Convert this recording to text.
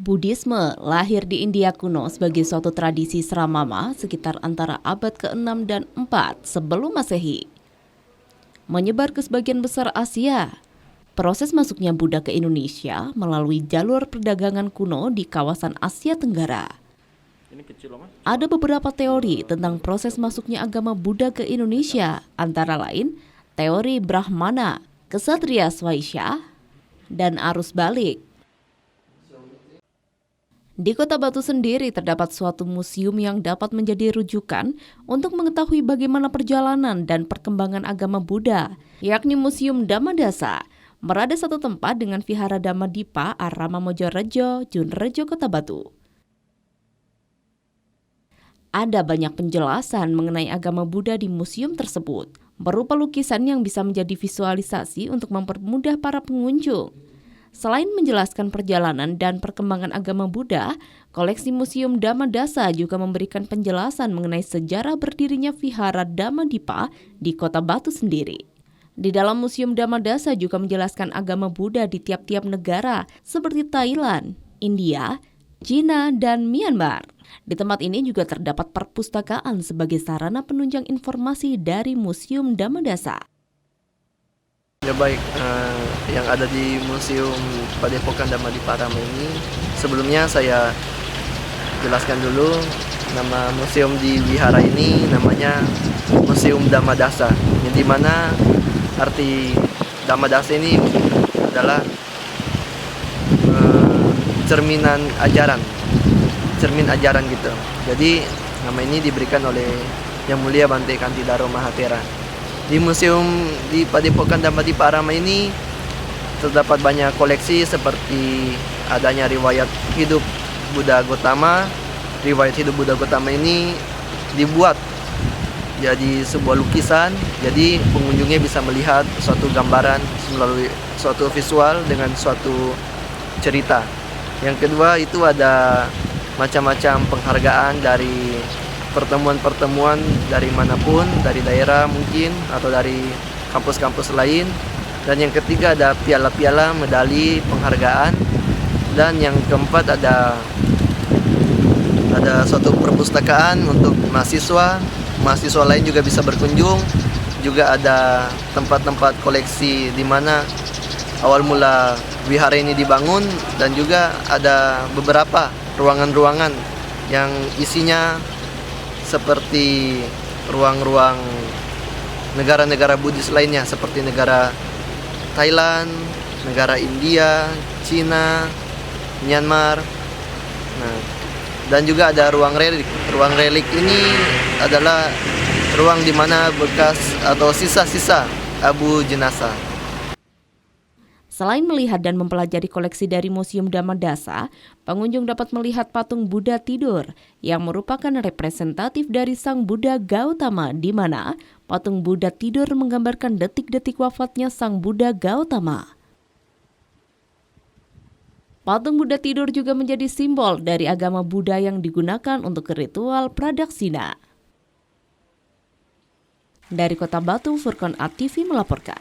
Buddhisme lahir di India kuno sebagai suatu tradisi Sramama sekitar antara abad ke-6 dan 4 sebelum Masehi. Menyebar ke sebagian besar Asia, proses masuknya Buddha ke Indonesia melalui jalur perdagangan kuno di kawasan Asia Tenggara. Ada beberapa teori tentang proses masuknya agama Buddha ke Indonesia, antara lain teori Brahmana, Ksatria Swaisya, dan arus balik. Di Kota Batu sendiri terdapat suatu museum yang dapat menjadi rujukan untuk mengetahui bagaimana perjalanan dan perkembangan agama Buddha, yakni Museum Dhammadasa, berada satu tempat dengan Vihara Dhammadipa Arama Mojorejo, Junrejo, Kota Batu. Ada banyak penjelasan mengenai agama Buddha di museum tersebut, berupa lukisan yang bisa menjadi visualisasi untuk mempermudah para pengunjung. Selain menjelaskan perjalanan dan perkembangan agama Buddha, koleksi Museum Dhammadasa juga memberikan penjelasan mengenai sejarah berdirinya Vihara Dhammadipa di Kota Batu sendiri. Di dalam Museum Dhammadasa juga menjelaskan agama Buddha di tiap-tiap negara seperti Thailand, India, Cina, dan Myanmar. Di tempat ini juga terdapat perpustakaan sebagai sarana penunjang informasi dari Museum Dhammadasa. Ya baik, yang ada di Museum Padepokan Dhammadipa Arama ini, sebelumnya saya jelaskan dulu nama museum di wihara ini namanya Museum Dhammadasa. Yang dimana arti Dhammadasa ini adalah cerminan ajaran gitu. Jadi nama ini diberikan oleh Yang Mulia Bante Kantidaro Mahathera. Di museum di Padepokan Dhammadipa Arama ini terdapat banyak koleksi seperti adanya riwayat hidup Buddha Gautama. Riwayat hidup Buddha Gautama ini dibuat jadi sebuah lukisan, jadi pengunjungnya bisa melihat suatu gambaran melalui suatu visual dengan suatu cerita. Yang kedua itu ada macam-macam penghargaan dari pertemuan-pertemuan dari manapun, dari daerah mungkin, atau dari kampus-kampus lain. Dan yang ketiga ada piala-piala, medali, penghargaan. Dan yang keempat ada suatu perpustakaan untuk mahasiswa. Mahasiswa lain juga bisa berkunjung. Juga ada tempat-tempat koleksi di mana awal mula wihara ini dibangun, dan juga ada beberapa ruangan-ruangan yang isinya seperti ruang-ruang negara-negara Buddhis lainnya, seperti negara Thailand, negara India, Cina, Myanmar. Nah, dan juga ada ruang relik. Ruang relik ini adalah ruang di mana bekas atau sisa-sisa abu jenazah. Selain melihat dan mempelajari koleksi dari Museum Dhammadasa, pengunjung dapat melihat patung Buddha tidur yang merupakan representatif dari Sang Buddha Gautama, di mana patung Buddha tidur menggambarkan detik-detik wafatnya Sang Buddha Gautama. Patung Buddha tidur juga menjadi simbol dari agama Buddha yang digunakan untuk ritual pradaksina. Dari Kota Batu, Furqan ATV melaporkan.